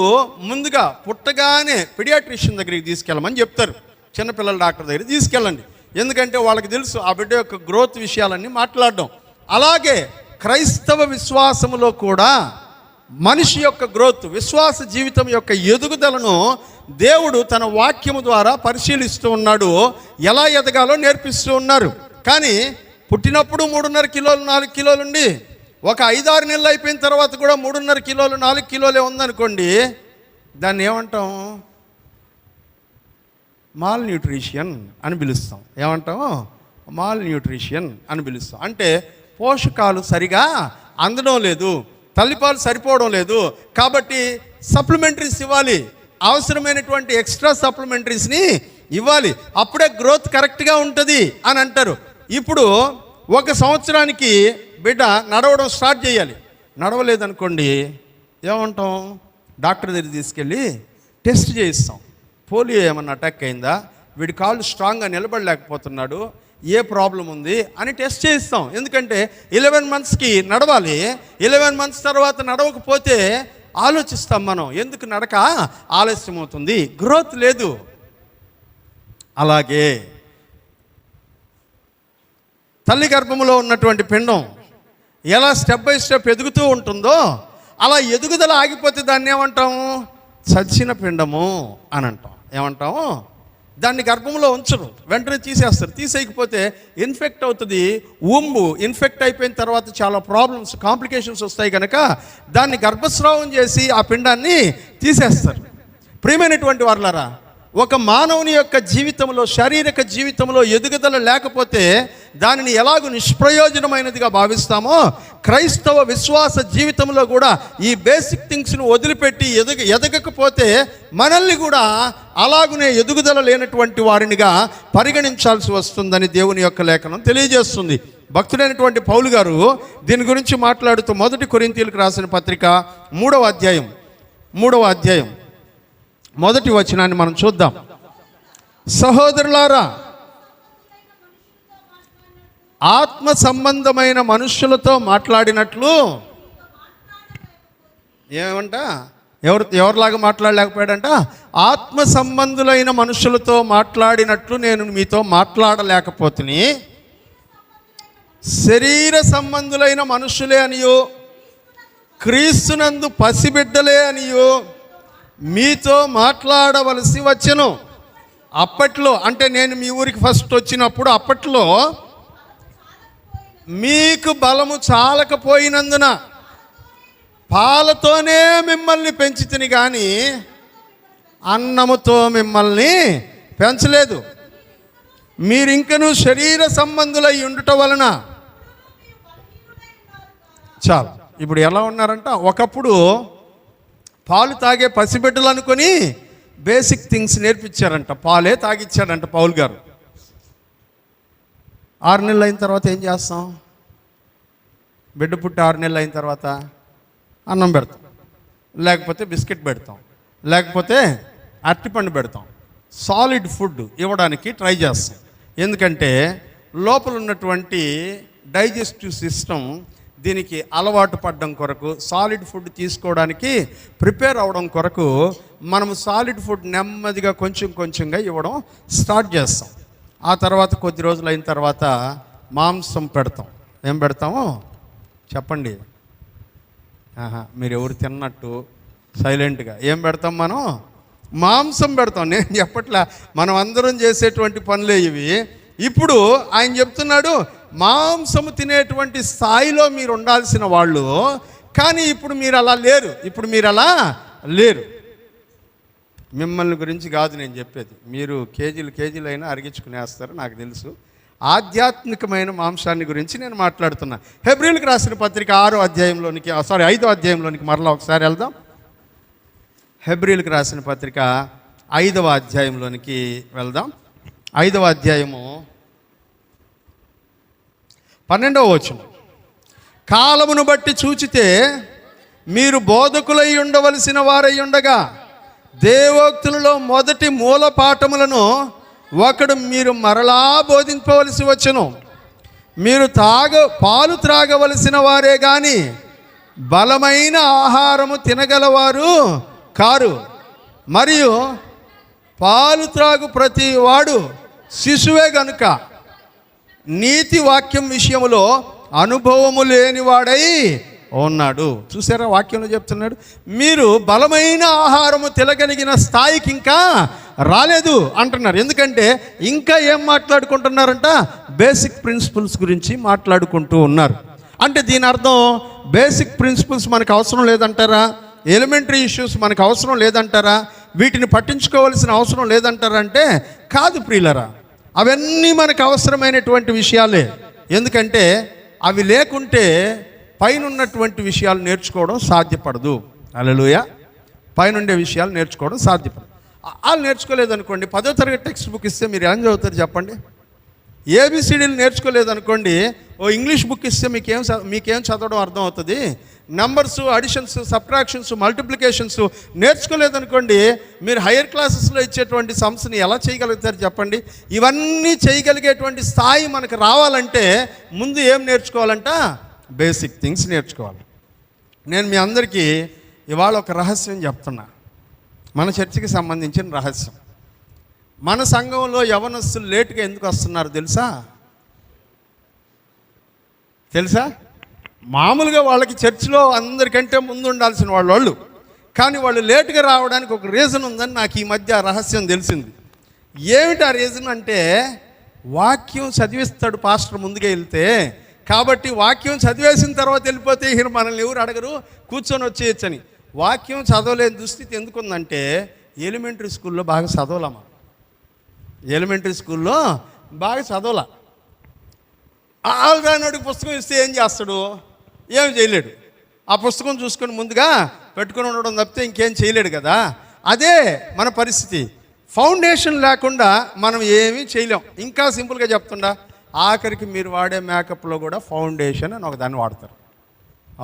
ముందుగా పుట్టగానే పిడియాట్రిషియన్ దగ్గరికి తీసుకెళ్ళమని చెప్తారు. చిన్నపిల్లల డాక్టర్ దగ్గరికి తీసుకెళ్ళండి. ఎందుకంటే వాళ్ళకి తెలుసు ఆ బిడ్డ యొక్క గ్రోత్ విషయాలన్నీ మాట్లాడడం. అలాగే క్రైస్తవ విశ్వాసములో కూడా మనిషి యొక్క గ్రోత్, విశ్వాస జీవితం యొక్క ఎదుగుదలను దేవుడు తన వాక్యము ద్వారా పరిశీలిస్తూ ఉన్నాడు. ఎలా ఎదగాలో నేర్పిస్తూ ఉన్నారు. కానీ పుట్టినప్పుడు 3.5 కిలోలు 4 కిలోలు ఉండి ఒక 5-6 నెలలు అయిపోయిన తర్వాత కూడా 3.5 కిలోలు 4 కిలోలే ఉందనుకోండి, దాన్ని ఏమంటాం? మాల్ న్యూట్రిషన్ అని పిలుస్తాం. ఏమంటాం? మాల్ న్యూట్రిషన్ అని పిలుస్తాం. అంటే పోషకాలు సరిగా అందడం లేదు, తల్లిపాలు సరిపోవడం లేదు, కాబట్టి సప్లిమెంటరీస్ ఇవ్వాలి, అవసరమైనటువంటి ఎక్స్ట్రా సప్లిమెంటరీస్ని ఇవ్వాలి, అప్పుడే గ్రోత్ కరెక్ట్గా ఉంటుంది అని అంటారు. ఇప్పుడు 1 సంవత్సరానికి బిడ్డ నడవడం స్టార్ట్ చేయాలి. నడవలేదనుకోండి ఏమంటాం? డాక్టర్ దగ్గర తీసుకెళ్ళి టెస్ట్ చేయిస్తాం. పోలియో ఏమన్నా అటాక్ అయిందా, వీడి కాళ్ళు స్ట్రాంగ్గా నిలబడలేకపోతున్నాడు, ఏ ప్రాబ్లం ఉంది అని టెస్ట్ చేయిస్తాం. ఎందుకంటే 11 మంత్స్కి నడవాలి. 11 మంత్స్ తర్వాత నడవకపోతే ఆలోచిస్తాం మనం, ఎందుకు నడక ఆలస్యం అవుతుంది, గ్రోత్ లేదు. అలాగే తల్లి గర్భంలో ఉన్నటువంటి పిండం ఎలా స్టెప్ బై స్టెప్ ఎదుగుతూ ఉంటుందో, అలా ఎదుగుదల ఆగిపోతే దాన్ని ఏమంటాము? చచ్చిన పిండము అని అంటాం. ఏమంటాము? దాన్ని గర్భంలో ఉంచరు, వెంటనే తీసేస్తారు. తీసేయకపోతే ఇన్ఫెక్ట్ అవుతుంది. ఊంబు ఇన్ఫెక్ట్ అయిపోయిన తర్వాత చాలా ప్రాబ్లమ్స్, కాంప్లికేషన్స్ వస్తాయి కనుక దాన్ని గర్భస్రావం చేసి ఆ పిండాన్ని తీసేస్తారు. ప్రియమైనటువంటి వారలారా, ఒక మానవుని యొక్క జీవితంలో, శారీరక జీవితంలో ఎదుగుదల లేకపోతే దానిని ఎలాగో నిష్ప్రయోజనమైనదిగా భావిస్తామో, క్రైస్తవ విశ్వాస జీవితంలో కూడా ఈ బేసిక్ థింగ్స్ను వదిలిపెట్టి ఎదగకపోతే మనల్ని కూడా అలాగునే ఎదుగుదల లేనటువంటి వారినిగా పరిగణించాల్సి వస్తుందని దేవుని యొక్క లేఖనం తెలియజేస్తుంది. భక్తుడైనటువంటి పౌలు గారు దీని గురించి మాట్లాడుతూ 1 కొరింథీయులకు రాసిన పత్రిక 3వ అధ్యాయం 1వ వచనాన్ని మనం చూద్దాం. సహోదరులారా, ఆత్మ సంబంధమైన మనుష్యులతో మాట్లాడినట్లు ఏమంట? ఎవరిలాగా మాట్లాడలేకపోయాడంట? ఆత్మ సంబంధులైన మనుషులతో మాట్లాడినట్లు నేను మీతో మాట్లాడలేకపోతుని, శరీర సంబంధులైన మనుషులే అనియో, క్రీస్తునందు పసిబిడ్డలే అనియో మీతో మాట్లాడవలసి వచ్చెను. అప్పట్లో, అంటే నేను మీ ఊరికి ఫస్ట్ వచ్చినప్పుడు, అప్పట్లో మీకు బలము చాలకపోయినందున పాలతోనే మిమ్మల్ని పెంచితిని కానీ అన్నముతో మిమ్మల్ని పెంచలేదు. మీరింకను శరీర సంబంధులై ఉండుట వలన చాలు. ఇప్పుడు ఎలా ఉన్నారంట? ఒకప్పుడు పాలు తాగే పసిబిడ్డలు అనుకొని బేసిక్ థింగ్స్ నేర్పించారంట, పాలే తాగిచ్చాడంట పౌలు గారు. 6 నెలలు అయిన తర్వాత ఏం చేస్తాం? బిడ్డ పుట్టి 6 నెలలు అయిన తర్వాత అన్నం పెడతాం, లేకపోతే బిస్కెట్ పెడతాం, లేకపోతే అరటిపండు పెడతాం. సాలిడ్ ఫుడ్ ఇవ్వడానికి ట్రై చేస్తాం. ఎందుకంటే లోపల ఉన్నటువంటి డైజెస్టివ్ సిస్టమ్ దీనికి అలవాటు పడడం కొరకు, సాలిడ్ ఫుడ్ తీసుకోవడానికి ప్రిపేర్ అవ్వడం కొరకు మనము సాలిడ్ ఫుడ్ నెమ్మదిగా కొంచెం కొంచెంగా ఇవ్వడం స్టార్ట్ చేస్తాం. ఆ తర్వాత కొద్ది రోజులు అయిన తర్వాత మాంసం పెడతాం. ఏం పెడతాము చెప్పండి? మీరు ఎవరు తిన్నట్టు సైలెంట్గా ఏం పెడతాం? మనం మాంసం పెడతాం. నేను చెప్పట్లా, మనం అందరం చేసేటువంటి పనులే ఇవి. ఇప్పుడు ఆయన చెప్తున్నాడు, మాంసము తినేటువంటి స్థాయిలో మీరు ఉండాల్సిన వాళ్ళు, కానీ ఇప్పుడు మీరు అలా లేరు. మిమ్మల్ని గురించి కాదు నేను చెప్పేది, మీరు కేజీలు అయినా అరిగించుకునేస్తారు నాకు తెలుసు. ఆధ్యాత్మికమైన మాంసాన్ని గురించి నేను మాట్లాడుతున్నా. హెబ్రీయులకు రాసిన పత్రిక 5వ అధ్యాయంలోనికి మరలా ఒకసారి వెళ్దాం. హెబ్రీయులకు రాసిన పత్రిక 5వ అధ్యాయంలోనికి వెళ్దాం. 5వ అధ్యాయము 12వ వచనం. కాలమును బట్టి చూచితే మీరు బోధకులై ఉండవలసిన వారై ఉండగా దేవోక్తులలో మొదటి మూల పాఠములను ఒకడు మీరు మరలా బోధింపవలసి వచ్చును. మీరు పాలు త్రాగవలసిన వారే గాని బలమైన ఆహారము తినగలవారు కారు. మరియు పాలు త్రాగు ప్రతి వాడు శిశువే గనుక నీతి వాక్యం విషయంలో అనుభవము లేనివాడై ఉన్నాడు. చూసారా, వాక్యంలో చెప్తున్నాడు, మీరు బలమైన ఆహారము తినగలిగిన స్థాయికి ఇంకా రాలేదు అంటున్నారు. ఎందుకంటే ఇంకా ఏం మాట్లాడుకుంటున్నారంట, బేసిక్ ప్రిన్సిపల్స్ గురించి మాట్లాడుకుంటూ ఉన్నారు. అంటే దీని అర్థం బేసిక్ ప్రిన్సిపల్స్ మనకు అవసరం లేదంటారా? ఎలిమెంటరీ ఇష్యూస్ మనకు అవసరం లేదంటారా? వీటిని పట్టించుకోవాల్సిన అవసరం లేదంటారా? అంటే కాదు ప్రియులరా, అవన్నీ మనకు అవసరమైనటువంటి విషయాలే. ఎందుకంటే అవి లేకుంటే పైన ఉన్నటువంటి విషయాలు నేర్చుకోవడం సాధ్యపడదు. హల్లెలూయా. పైనుండే విషయాలు నేర్చుకోవడం సాధ్యపడదు. వాళ్ళు నేర్చుకోలేదనుకోండి, 10వ తరగతి టెక్స్ట్ బుక్ ఇస్తే మీరు ఏం చదువుతారు చెప్పండి? ఏబిసిడీలు నేర్చుకోలేదనుకోండి, ఓ ఇంగ్లీష్ బుక్ ఇస్తే మీకేం చదవడం అర్థం అవుతుంది? నెంబర్స్, అడిషన్స్, సబ్ట్రాక్షన్స్, మల్టిప్లికేషన్స్ నేర్చుకోలేదనుకోండి, మీరు హైయర్ క్లాసెస్లో ఇచ్చేటువంటి సమ్స్ని ఎలా చేయగలుగుతారు చెప్పండి? ఇవన్నీ చేయగలిగేటువంటి స్థాయి మనకు రావాలంటే ముందు ఏం నేర్చుకోవాలంట? బేసిక్ థింగ్స్ నేర్చుకోవాలి. నేను మీ అందరికీ ఇవాళ ఒక రహస్యం చెప్తున్నా, మన చర్చికి సంబంధించిన రహస్యం. మన సంఘంలో యవనస్తులు లేటుగా ఎందుకు వస్తున్నారు తెలుసా? మామూలుగా వాళ్ళకి చర్చిలో అందరికంటే ముందు ఉండాల్సిన వాళ్ళు, కానీ వాళ్ళు లేటుగా రావడానికి ఒక రీజన్ ఉందని నాకు ఈ మధ్య రహస్యం తెలిసింది. ఏమిటి ఆ రీజన్ అంటే, వాక్యం చదివిస్తాడు పాస్టర్ ముందుగా వెళ్తే, కాబట్టి వాక్యం చదివేసిన తర్వాత వెళ్ళిపోతే ఈయన మనల్ని ఎవరు అడగరు, కూర్చొని వచ్చేయచ్చని. వాక్యం చదవలేని దుస్థితి ఎందుకుందంటే, ఎలిమెంటరీ స్కూల్లో బాగా చదవలేమా? ఎలిమెంటరీ స్కూల్లో బాగా చదవలా. ఆల్రానోడికి పుస్తకం ఇస్తే ఏం చేస్తాడు? ఏం చేయలేడు. ఆ పుస్తకం చూసుకొని ముందుగా పెట్టుకొని ఉండడం తప్పితే ఇంకేం చేయలేడు కదా. అదే మన పరిస్థితి. ఫౌండేషన్ లేకుండా మనం ఏమీ చేయలేం. ఇంకా సింపుల్గా చెప్తుండా, ఆఖరికి మీరు వాడే మేకప్లో కూడా ఫౌండేషన్ అని ఒక దాన్ని వాడతారు.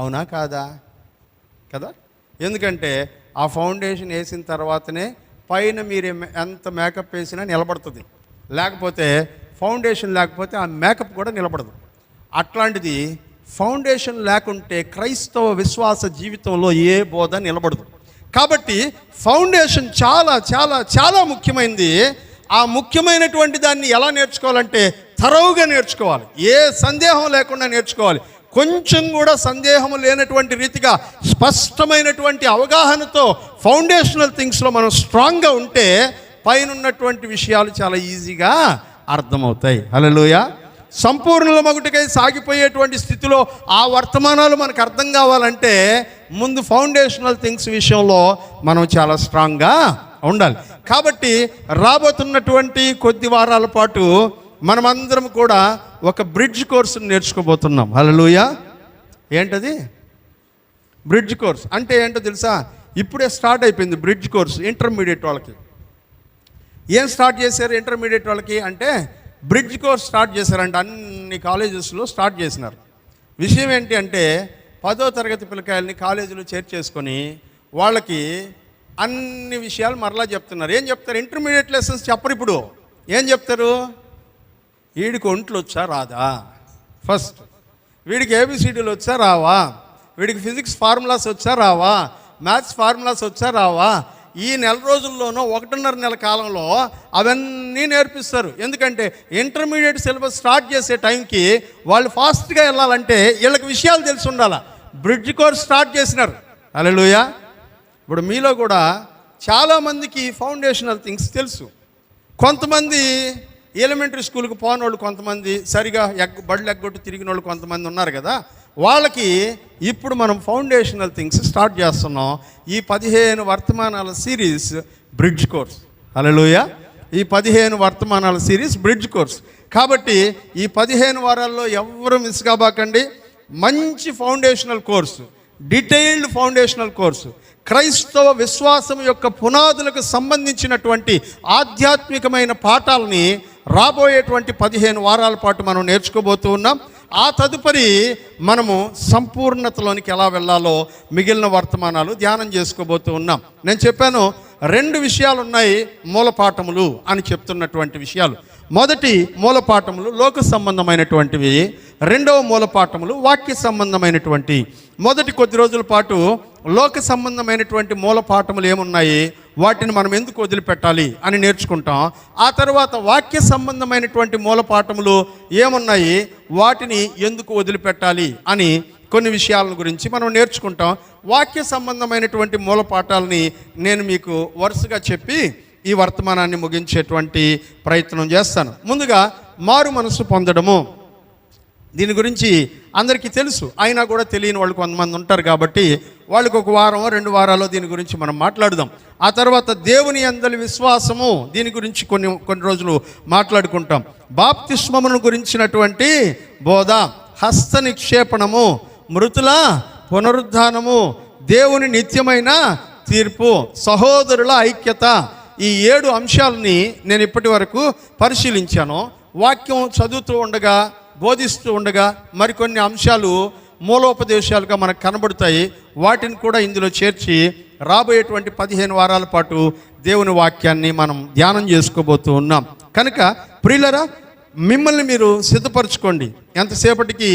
అవునా కాదా? కదా. ఎందుకంటే ఆ ఫౌండేషన్ వేసిన తర్వాతనే పైన మీరు ఎంత మేకప్ వేసినా నిలబడుతుంది. లేకపోతే ఫౌండేషన్ లేకపోతే ఆ మేకప్ కూడా నిలబడదు. అట్లాంటిది ఫౌండేషన్ లేకుంటే క్రైస్తవ విశ్వాస జీవితంలో ఏ బోధ నిలబడదు. కాబట్టి ఫౌండేషన్ చాలా చాలా చాలా ముఖ్యమైనది. ఆ ముఖ్యమైనటువంటి దాన్ని ఎలా నేర్చుకోవాలంటే తరోవుగా నేర్చుకోవాలి. ఏ సందేహం లేకుండా నేర్చుకోవాలి. కొంచెం కూడా సందేహం లేనటువంటి రీతిగా స్పష్టమైనటువంటి అవగాహనతో ఫౌండేషనల్ థింగ్స్లో మనం స్ట్రాంగ్గా ఉంటే పైన ఉన్నటువంటి విషయాలు చాలా ఈజీగా అర్థమవుతాయి. హల్లెలూయా. సంపూర్ణ మగుటికై సాగిపోయేటువంటి స్థితిలో ఆ వర్తమానాలు మనకు అర్థం కావాలంటే ముందు ఫౌండేషనల్ థింగ్స్ విషయంలో మనం చాలా స్ట్రాంగ్గా ఉండాలి. కాబట్టి రాబోతున్నటువంటి కొద్ది వారాల పాటు మనమందరం కూడా ఒక బ్రిడ్జ్ కోర్సును నేర్చుకోబోతున్నాం. హల్లెలూయా. ఏంటది? బ్రిడ్జ్ కోర్స్ అంటే ఏంటో తెలుసా? ఇప్పుడే స్టార్ట్ అయిపోయింది బ్రిడ్జ్ కోర్స్ ఇంటర్మీడియట్ వాళ్ళకి. ఏం స్టార్ట్ చేశారు ఇంటర్మీడియట్ వాళ్ళకి అంటే బ్రిడ్జ్ కోర్స్ స్టార్ట్ చేశారంటే అన్ని కాలేజెస్లో స్టార్ట్ చేసినారు. విషయం ఏంటి అంటే 10వ తరగతి పిల్లకాయలని కాలేజీలో చేర్చేసుకొని వాళ్ళకి అన్ని విషయాలు మరలా చెప్తున్నారు. ఏం చెప్తారు? ఇంటర్మీడియట్ లెసన్స్ చెప్పరు. ఇప్పుడు ఏం చెప్తారు? వీడికి ఒంట్లు వచ్చా రాదా, ఫస్ట్ వీడికి ఏబిసిడీలు వచ్చా రావా, వీడికి ఫిజిక్స్ ఫార్ములాస్ వచ్చా రావా, మ్యాథ్స్ ఫార్ములాస్ వచ్చా రావా, ఈ నెల రోజుల్లోనూ 1.5 నెల కాలంలో అవన్నీ నేర్పిస్తారు. ఎందుకంటే ఇంటర్మీడియట్ సిలబస్ స్టార్ట్ చేసే టైంకి వాళ్ళు ఫాస్ట్గా వెళ్ళాలంటే వీళ్ళకి విషయాలు తెలిసి ఉండాలి. బ్రిడ్జ్ కోర్స్ స్టార్ట్ చేసినారు. హల్లెలూయా. ఇప్పుడు మీలో కూడా చాలామందికి ఫౌండేషనల్ థింగ్స్ తెలుసు. కొంతమంది ఎలిమెంటరీ స్కూల్కి పోని వాళ్ళు, కొంతమంది సరిగా బళ్ళు ఎగ్గొట్టు తిరిగిన వాళ్ళు కొంతమంది ఉన్నారు కదా. వాళ్ళకి ఇప్పుడు మనం ఫౌండేషనల్ థింగ్స్ స్టార్ట్ చేస్తున్నాం. ఈ 15 వర్తమానాల సిరీస్ బ్రిడ్జ్ కోర్స్. హల్లెలూయా. ఈ 15 వర్తమానాల సిరీస్ బ్రిడ్జ్ కోర్స్. కాబట్టి ఈ 15 వారాల్లో ఎవరు మిస్ కాబాకండి. మంచి foundational course, detailed foundational course, క్రైస్తవ విశ్వాసం యొక్క పునాదులకు సంబంధించినటువంటి ఆధ్యాత్మికమైన పాఠాలని రాబోయేటువంటి 15 వారాల పాటు మనం నేర్చుకోబోతూ ఉన్నాం. ఆ తదుపరి మనము సంపూర్ణతలోనికి ఎలా వెళ్ళాలో మిగిలిన వర్తమానాలు ధ్యానం చేసుకోబోతూ ఉన్నాం. నేను చెప్పాను 2 విషయాలు ఉన్నాయి మూలపాఠములు అని చెప్తున్నటువంటి విషయాలు. మొదటి మూలపాఠములు లోక సంబంధమైనటువంటివి, రెండవ మూలపాఠములు వాక్య సంబంధమైనటువంటి. మొదటి కొద్ది రోజుల పాటు లోక సంబంధమైనటువంటి మూల పాఠములు ఏమున్నాయి, వాటిని మనం ఎందుకు వదిలిపెట్టాలి అని నేర్చుకుంటాం. ఆ తర్వాత వాక్య సంబంధమైనటువంటి మూల పాఠములు ఏమున్నాయి, వాటిని ఎందుకు వదిలిపెట్టాలి అని కొన్ని విషయాల గురించి మనం నేర్చుకుంటాం. వాక్య సంబంధమైనటువంటి మూల పాఠాలని నేను మీకు వరుసగా చెప్పి ఈ వర్తమానాన్ని ముగించేటువంటి ప్రయత్నం చేస్తాను. ముందుగా మారు మనసు పొందడము. దీని గురించి అందరికీ తెలుసు, అయినా కూడా తెలియని వాళ్ళు కొంతమంది ఉంటారు కాబట్టి వాళ్ళకి ఒక వారం 2 వారాల్లో దీని గురించి మనం మాట్లాడుదాం. ఆ తర్వాత దేవుని యందలి విశ్వాసము, దీని గురించి కొన్ని రోజులు మాట్లాడుకుంటాం. బాప్తిస్మమును గురించినటువంటి బోధ, హస్త నిక్షేపణము, మృతుల పునరుద్ధానము, దేవుని నిత్యమైన తీర్పు, సహోదరుల ఐక్యత, ఈ 7 అంశాలని నేను ఇప్పటి వరకు పరిశీలించాను. వాక్యం చదువుతూ ఉండగా, బోధిస్తూ ఉండగా మరికొన్ని అంశాలు మూలోపదేశాలుగా మనకు కనబడతాయి. వాటిని కూడా ఇందులో చేర్చి రాబోయేటువంటి 15 వారాల పాటు దేవుని వాక్యాన్ని మనం ధ్యానం చేసుకోబోతూ ఉన్నాం. కనుక ప్రియులరా, మిమ్మల్ని మీరు సిద్ధపరచుకోండి. ఎంతసేపటికి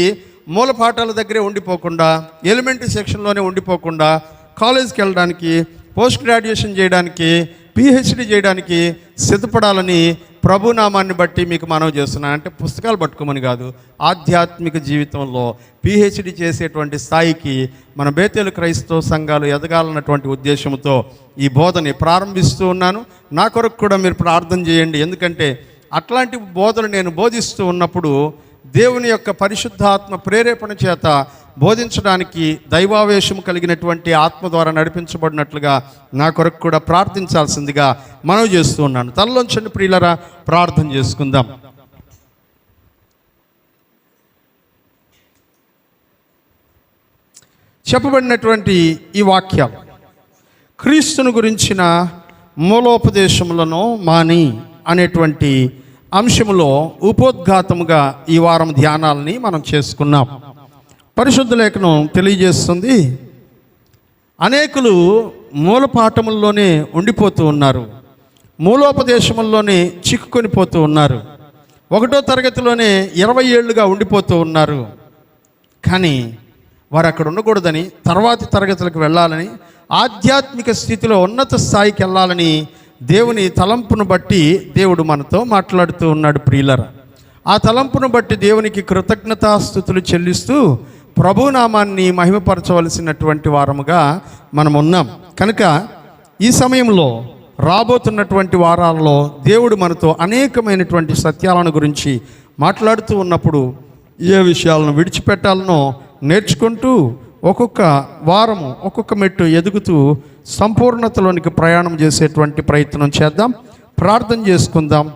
మూల పాఠాల దగ్గరే ఉండిపోకుండా, ఎలిమెంటరీ సెక్షన్లోనే ఉండిపోకుండా, కాలేజీకి వెళ్ళడానికి, పోస్ట్ గ్రాడ్యుయేషన్ చేయడానికి, పిహెచ్డి చేయడానికి సిద్ధపడాలని ప్రభునామాన్ని బట్టి మీకు మనవి చేస్తున్నాను. అంటే పుస్తకాలు పట్టుకోమని కాదు, ఆధ్యాత్మిక జీవితంలో పిహెచ్డి చేసేటువంటి స్థాయికి మన బేతేలు క్రైస్తవ సంఘాలు ఎదగాలన్నటువంటి ఉద్దేశంతో ఈ బోధని ప్రారంభిస్తూ ఉన్నాను. నా కొరకు కూడా మీరు ప్రార్థన చేయండి. ఎందుకంటే అట్లాంటి బోధలు నేను బోధిస్తూ ఉన్నప్పుడు దేవుని యొక్క పరిశుద్ధాత్మ ప్రేరేపణ చేత బోధించడానికి దైవావేశం కలిగినటువంటి ఆత్మ ద్వారా నడిపించబడినట్లుగా నా కొరకు కూడా ప్రార్థించాల్సిందిగా మనవి చేస్తూ ఉన్నాను. తలలోంచండి ప్రియులరా, ప్రార్థన చేసుకుందాం. చెప్పబడినటువంటి ఈ వాక్యాలు క్రీస్తును గురించిన మూలోపదేశములను మాని అనేటువంటి అంశములో ఉపోద్ఘాతముగా ఈ వారం ధ్యానాలని మనం చేసుకున్నాం. పరిశుద్ధ లేఖనం తెలియజేస్తుంది, అనేకులు మూలపాఠముల్లోనే ఉండిపోతూ ఉన్నారు, మూలోపదేశముల్లోనే చిక్కుకొని పోతూ ఉన్నారు. 1వ తరగతిలోనే 20 ఏళ్ళుగా ఉండిపోతూ ఉన్నారు. కానీ వారు అక్కడ ఉండకూడదని, తర్వాతి తరగతులకు వెళ్ళాలని, ఆధ్యాత్మిక స్థితిలో ఉన్నత స్థాయికి వెళ్ళాలని దేవుని తలంపును బట్టి దేవుడు మనతో మాట్లాడుతూ ఉన్నాడు. ప్రియులరా, ఆ తలంపును బట్టి దేవునికి కృతజ్ఞతాస్తుతులు చెల్లిస్తూ ప్రభునామాన్ని మహిమపరచవలసినటువంటి వారముగా మనం ఉన్నాం. కనుక ఈ సమయంలో రాబోతున్నటువంటి వారాల్లో దేవుడు మనతో అనేకమైనటువంటి సత్యాలను గురించి మాట్లాడుతూ ఉన్నప్పుడు ఏ విషయాలను విడిచిపెట్టాలనో నేర్చుకుంటూ ఒక్కొక్క వారము ఒక్కొక్క మెట్టు ఎదుగుతూ సంపూర్ణతలోనికి ప్రయాణం చేసేటువంటి ప్రయత్నం చేద్దాం. ప్రార్థన చేసుకుందాం.